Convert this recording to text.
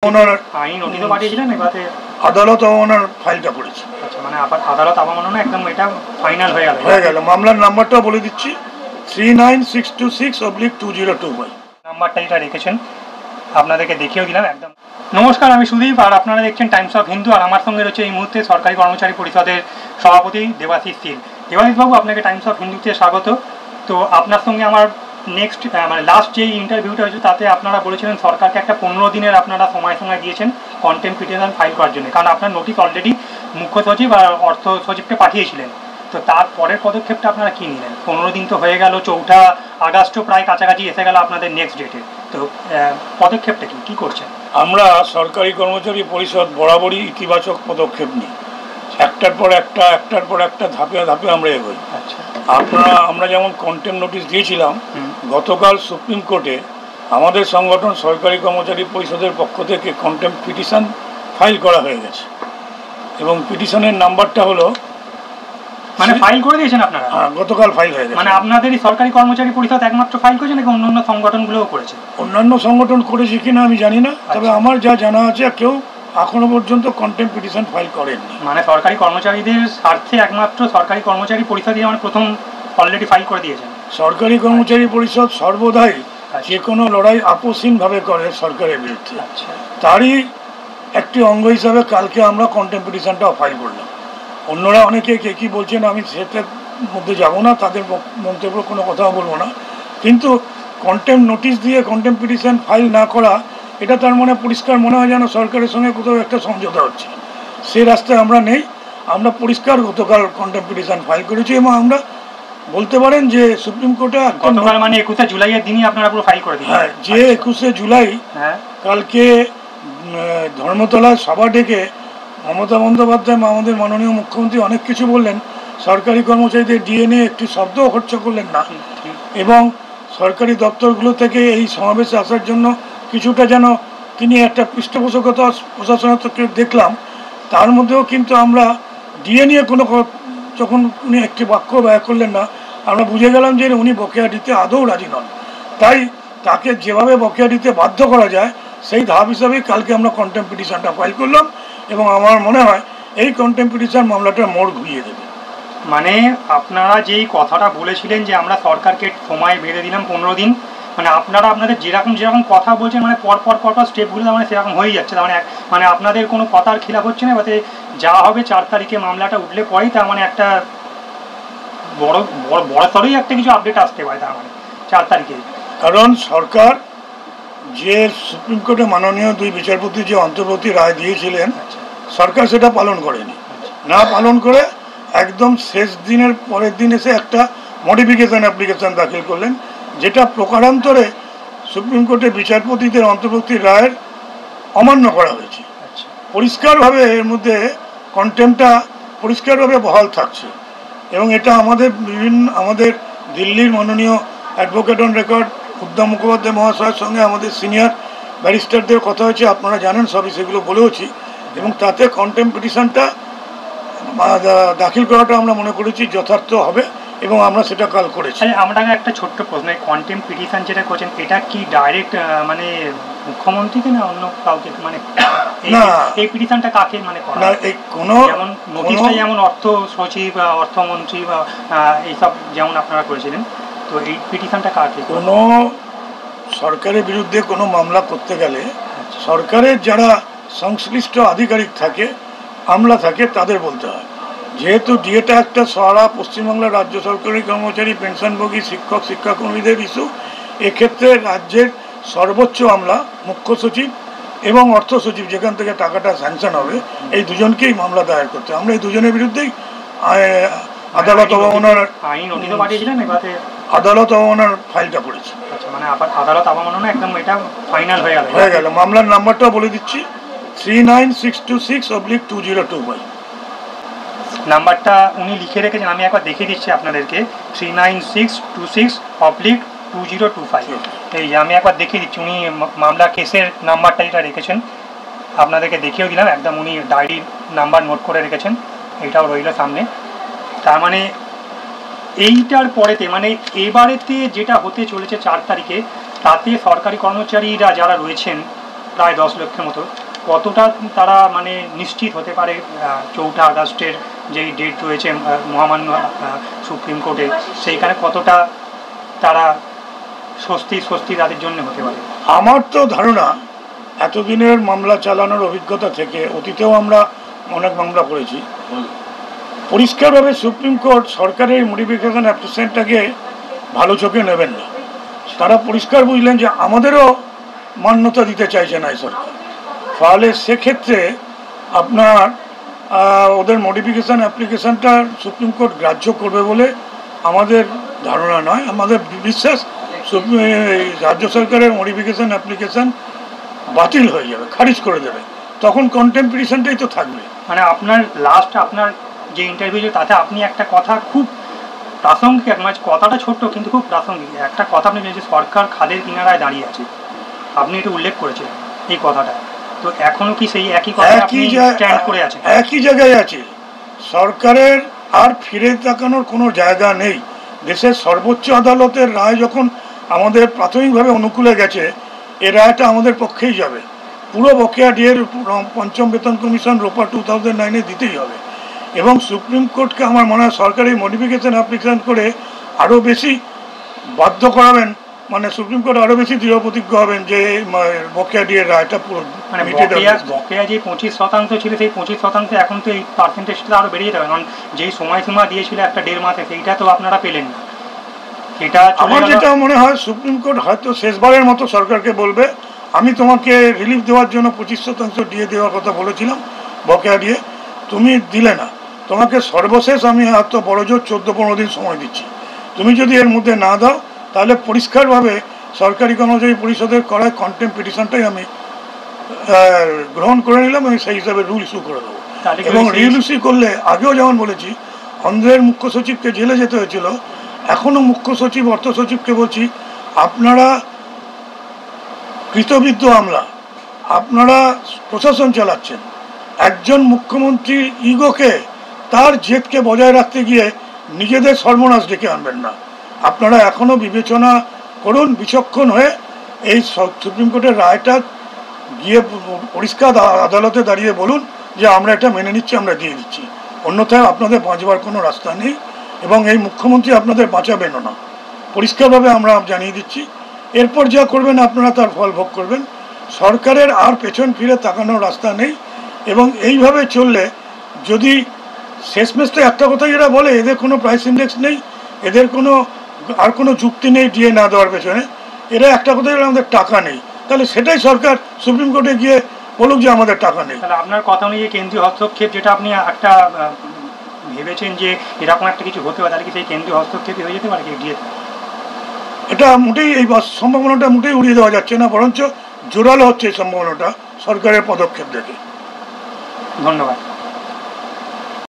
ওনার আইন নোটিশও পাঠিয়েছিলেন এবারে আদালত ওনার ফাইলটা করেছে। আচ্ছা, মানে আবার আদালত অবমাননা একদম এটা ফাইনাল হয়ে গেল। মামলার নাম্বারটাও বলে দিচ্ছি 39626/2025 নাম্বারটা এটা রেখেছেন, আপনাদেরকে দেখিয়েও দিলাম একদম। নমস্কার, আমি সুদীপ আর আপনারা দেখছেন টাইমস অফ হিন্দু। আর আমার সঙ্গে রয়েছে এই মুহূর্তে সরকারি কর্মচারী পরিষদের সভাপতি দেবাশিস শীল। দেবাশিসবাবু, আপনাকে টাইমস অফ হিন্দুতে স্বাগত। তো আপনার সঙ্গে আমার নেক্সট মানে লাস্ট যে ইন্টারভিউটা হয়েছে তাতে আপনারা বলেছিলেন সরকারকে একটা 15 দিনের আপনারা সময় দিয়েছেন কন্টেম্প পিটিশন ফাইল করার জন্য, কারণ আপনার নোটিশ অলরেডি মুখ্য সচিব আর অর্থ সচিবকে পাঠিয়েছিলেন। তো তার পরের পদক্ষেপটা আপনারা কী নিলেন? 15 দিন তো হয়ে গেল, 4 আগস্টও প্রায় কাছাকাছি এসে গেল আপনাদের নেক্সট ডেটে। তো পদক্ষেপটা কী করছেন? আমরা সরকারি কর্মচারী পরিষদ বরাবরই ইতিবাচক পদক্ষেপ নিই, একটার পর একটা ধাপে ধাপে আমরা এগোই। আচ্ছা, আমরা যেমন কন্টেম্প নোটিশ দিয়েছিলাম, গতকাল সুপ্রিম কোর্টে আমাদের সংগঠন সরকারি কর্মচারী পরিষদের পক্ষ থেকে কন্টেম্প পিটিশন ফাইল করা হয়ে গেছে এবং পিটিশনের নাম্বারটা হলো, মানে ফাইল করে দিয়েছেন আপনারা? হ্যাঁ, গতকাল ফাইল হয়ে গেছে। মানে আপনাদেরই সরকারি কর্মচারী পরিষদ একমাত্র ফাইল করেছে নাকি অন্যান্য সংগঠনগুলোও করেছে? অন্যান্য সংগঠন করেছে কিনা আমি জানি না, তবে আমার যা জানা আছে কেউ এখনো পর্যন্ত কন্টেম্প পিটিশন ফাইল করেননি। মানে সরকারি কর্মচারীদের স্বার্থে একমাত্র সরকারি কর্মচারী পরিষদই মানে প্রথম অলরেডি ফাইল করে দিয়েছেন। সরকারি কর্মচারী পরিষদ সর্বদাই যে কোনো লড়াই আপোষহীনভাবে করে সরকারের বিরুদ্ধে। তারই একটি অঙ্গ হিসাবে কালকে আমরা কন্টেম্প পিটিশনটা ফাইল করলাম। অন্যরা অনেকে কে কী বলছেন আমি সেটার মধ্যে যাব না, তাদের মন্তব্য কোনো কথাও বলবো না, কিন্তু কন্টেম্প নোটিশ দিয়ে কন্টেম্প পিটিশন ফাইল না করা, এটা তার মানে পরিষ্কার মনে হয় যেন সরকারের সঙ্গে কোথাও একটা সমঝোতা হচ্ছে। সেই রাস্তায় আমরা নেই। আমরা পরিষ্কার গতকাল কন্টেম্প পিটিশন ফাইল করেছি এবং আমরা বলতে পারেন যে সুপ্রিম কোর্টে গতকাল মানে 21শে জুলাইয়ের দিনই আপনারা পুরো ফাইল করে দিয়েছেন। হ্যাঁ, যে 21শে জুলাই কালকে ধর্মতলায় সভা ডেকে মমতা বন্দ্যোপাধ্যায় আমাদের মাননীয় মুখ্যমন্ত্রী অনেক কিছু বললেন, সরকারি কর্মচারীদের ডিএনএ একটি শব্দও খরচ করলেন না এবং সরকারি দপ্তরগুলো থেকে এই সমাবেশে আসার জন্য কিছুটা যেন তিনি একটা পৃষ্ঠপোষকতা প্রশাসনের থেকে দেখলাম। তার মধ্যেও কিন্তু আমরা ডিএনএ কোনো যখন উনি একটি বাক্য ব্যয় করলেন না, আমরা বুঝে গেলাম যে উনি বকেয়া দিতে আদৌ রাজি নন। তাই তাকে যেভাবে বকেয়া দিতে বাধ্য করা যায় সেই ধাপ হিসাবেই কালকে আমরা কন্টেম্প পিটিশনটা ফাইল করলাম এবং আমার মনে হয় এই কন্টেম্প পিটিশন মামলাটার মোড় ঘুরিয়ে দেবে। মানে আপনারা যেই কথাটা বলেছিলেন যে আমরা সরকারকে সময় বেঁধে দিলাম 15 দিন, মানে আপনারা আপনাদের যেরকম কথা বলছেন মানে পরপর স্টেপগুলো মানে সেরকম হয়ে যাচ্ছে। তার মানে আপনাদের কোনো কথার খিলাফ হচ্ছে না, এবারে যা হবে 4 তারিখে মামলাটা উঠলে পরেই তার মানে একটা বড় সড়ই একটা কিছু আপডেট আসতে পারে তার মানে 4 তারিখে। কারণ সরকার যে সুপ্রিম কোর্টে মাননীয় 2 বিচারপতি যে অন্তর্বর্তী রায় দিয়েছিলেন, সরকার সেটা পালন করেনি। না পালন করে একদম শেষ দিনের পরের দিন এসে একটা মডিফিকেশন অ্যাপ্লিকেশন দাখিল করলেন, যেটা প্রকারান্তরে সুপ্রিম কোর্টের বিচারপতিদের অন্তর্বর্তী রায়ের অমান্য করা হয়েছে। পরিষ্কারভাবে এর মধ্যে কন্টেম্পটা পরিষ্কারভাবে বহাল থাকছে এবং এটা আমাদের দিল্লির মাননীয় অ্যাডভোকেট অন রেকর্ড উদ্দাম মুখোপাধ্যায় মহাশয়ের সঙ্গে আমাদের সিনিয়র ব্যারিস্টারদের কথা হয়েছে, আপনারা জানেন সবই, সেগুলো বলেওছি এবং তাতে কন্টেম্প পিটিশনটা দাখিল করাটা আমরা মনে করেছি যথার্থ হবে এবং আমরা সেটা কাল করেছি। আমরা একটা ছোট্ট প্রশ্ন, কন্টেম্প পিটিশন যেটা করছেন এটা কি ডাইরেক্ট মানে মুখ্যমন্ত্রীকে না অন্য কাউকে, মানে না এই পিটিশনটা কাকে মানে না এই কোনো যেমন নোটিশটা যেমন অর্থ সচিব বা অর্থমন্ত্রী বা এইসব যেমন আপনারা করেছিলেন, তো এই পিটিশনটা কাকে? কোনো সরকারের বিরুদ্ধে কোনো মামলা করতে গেলে সরকারের যারা সংশ্লিষ্ট আধিকারিক থাকে, আমলা থাকে, তাদের বলতে হয়। যেহেতু ডিএটা একটা সারা পশ্চিমবাংলার রাজ্য সরকারি কর্মচারী পেনশনভোগী শিক্ষক শিক্ষাকর্মীদের ইস্যু, এক্ষেত্রে রাজ্যের সর্বোচ্চ আমলা মুখ্য সচিব এবং অর্থ সচিব, যেখান থেকে টাকাটা স্যাংশন হবে, এই দুজনকেই মামলা দায়ের করতে। আমরা এই দুজনের বিরুদ্ধেই আদালত অবমাননার আইন নোটিশও পাঠিয়েছিলেন, এবারে আদালত অবমাননার ফাইলটা করেছে। আচ্ছা, মানে আদালত অবমাননা একদম এটা ফাইনাল হয়ে গেল। মামলার নাম্বারটাও বলে দিচ্ছি 39626/2025 নাম্বারটা উনি লিখে রেখেছেন, আমি একবার দেখিয়ে দিচ্ছি আপনাদেরকে 39626/2025। এই আমি একবার দেখিয়ে দিচ্ছি, উনি মামলা কেসের নাম্বারটা এটা রেখেছেন, আপনাদেরকে দেখিয়েও দিলাম একদম, উনি ডায়েরির নাম্বার নোট করে রেখেছেন, এটাও রইল সামনে। তার মানে এইটার পরেতে মানে এবারেতে যেটা হতে চলেছে 4 তারিখে, তাতে সরকারি কর্মচারীরা যারা রয়েছেন প্রায় 10 লক্ষের মতো, কতটা তারা মানে নিশ্চিত হতে পারে 4 আগস্টের যেই ডেট রয়েছে মহামান্য সুপ্রিম কোর্টে, সেইখানে কতটা তারা স্বস্তি তাদের জন্য হতে পারে? আমার তো ধারণা, এতদিনের মামলা চালানোর অভিজ্ঞতা থেকে, অতীতেও আমরা অনেক মামলা করেছি, পরিষ্কারভাবে সুপ্রিম কোর্ট সরকারের মডিফিকেশন অ্যাপ্লিকেশনটাকে ভালো চোখে নেবেন না। তারা পরিষ্কার বুঝলেন যে আমাদেরও মান্যতা দিতে চাইছে না এই সরকার। ফলে সেক্ষেত্রে আপনার ওদের মডিফিকেশন অ্যাপ্লিকেশনটা সুপ্রিম কোর্ট গ্রাহ্য করবে বলে আমাদের ধারণা নয়। আমাদের বিশ্বাস রাজ্য সরকারের মডিফিকেশন অ্যাপ্লিকেশন বাতিল হয়ে যাবে, খারিজ করে দেবে, তখন কন্টেম্পট পিটিশনটাই তো থাকবে। মানে আপনার আপনার যে ইন্টারভিউ, তাতে আপনি একটা কথা খুব প্রাসঙ্গিক, মানে কথাটা ছোট্ট কিন্তু খুব প্রাসঙ্গিক একটা কথা আপনি যে সরকার খাদের কিনারায় দাঁড়িয়ে আছে, আপনি এটা উল্লেখ করেছিলেন এই কথাটা। তো এখনো কি সেই একই কথা আপনি স্ট্যান্ড করে আছেন? একই জায়গায় আছে। সরকারের আর ফিরে তাকানোর কোনো জায়গা নেই। দেশের সর্বোচ্চ আদালতের রায় যখন আমাদের প্রাথমিকভাবে অনুকূলে গেছে, এ রায়টা আমাদের পক্ষেই যাবে। পুরো বকেয়া ডিএর পঞ্চম বেতন কমিশন রোপা 2009-এ দিতেই হবে। এবং সুপ্রিম কোর্টকে আমার মনে হয় সরকারি মডিফিকেশন অ্যাপ্লিকেশন করে আরও বেশি বাধ্য করাবেন, মানে সুপ্রিম কোর্ট আরও বেশি দৃঢ় প্রতিজ্ঞ হবেন যে বকেয়া ডিএর রায়টা পুরো মানে বকেয়া যে 25% ছিল, সেই 25% এখন তো এই পার্সেন্টেজটা আরও বেড়ে যাবে, কারণ যেই সময়সীমা দিয়েছিল একটা 1.5 মাসে, সেইটা তো আপনারা পেলেন না। এটা আমার যেটা মনে হয় সুপ্রিম কোর্ট হয়তো শেষবারের মতো সরকারকে বলবে, আমি তোমাকে রিলিফ দেওয়ার জন্য 25% ডিএ দেওয়ার কথা বলেছিলাম, বকেয়া ডিএ তুমি দিলে না, তোমাকে সর্বশেষ আমি হয়তো বড় জোর 14-15 দিন সময় দিচ্ছি, তুমি যদি এর মধ্যে না দাও তাহলে পরিষ্কারভাবে সরকারি কর্মচারী পরিষদের করায় কন্টেম্পট পিটিশনটাই আমি গ্রহণ করে নিলাম, আমি সেই হিসাবে রুল ইস্যু করে দেবো। এবং রুল ইস্যু করলে আগেও যেমন বলেছি, অন্ধ্রের মুখ্য সচিবকে জেলে যেতে হয়েছিল, এখনও মুখ্য সচিব অর্থ সচিবকে বলছি, আপনারা কৃতবিদ্য আমলা, আপনারা প্রশাসন চালাচ্ছেন, একজন মুখ্যমন্ত্রীর ইগোকে, তার জেদকে বজায় রাখতে গিয়ে নিজেদের সর্বনাশ ডেকে আনবেন না। আপনারা এখনও বিবেচনা করুন, বিচক্ষণ হয়ে এই সুপ্রিম কোর্টের রায়টা গিয়ে পরিষ্কার আদালতে দাঁড়িয়ে বলুন যে আমরা এটা মেনে নিচ্ছি, আমরা দিয়ে দিচ্ছি, অন্যথায় আপনাদের বাঁচবার কোনো রাস্তা নেই এবং এই মুখ্যমন্ত্রী আপনাদের বাঁচাবেনও না। পরিষ্কারভাবে আমরা জানিয়ে দিচ্ছি, এরপর যা করবেন আপনারা তার ফল ভোগ করবেন। সরকারের আর পেছন ফিরে তাকানোর রাস্তা নেই এবং এইভাবে চললে, যদি শেষমেশ তো একটা কথাই এরা বলে, এদের কোনো প্রাইস ইন্ডেক্স নেই, এদের কোনো আর কোনো যুক্তি নেই ডিএ না দেওয়ার পেছনে, এরা একটা কথাই আমাদের টাকা নেই, তাহলে সেটাই সরকার সুপ্রিম কোর্টে গিয়ে বলুক যে আমাদের টাকা নেই। তাহলে আপনার কথা অনুযায়ী কেন্দ্রীয় হস্তক্ষেপ, যেটা আপনি একটা ভেবেছেন যে এরকম একটা কিছু হতে পারে, তাহলে কি সেই কেন্দ্রীয় হস্তক্ষেপই হয়ে যেতে পারে কি ডিএ? এটা মোটেই, এই সম্ভাবনাটা মোটেই উড়িয়ে দেওয়া যাচ্ছে না, বরঞ্চ জোরালো হচ্ছে এই সম্ভাবনাটা সরকারের পদক্ষেপ দেখে। ধন্যবাদ।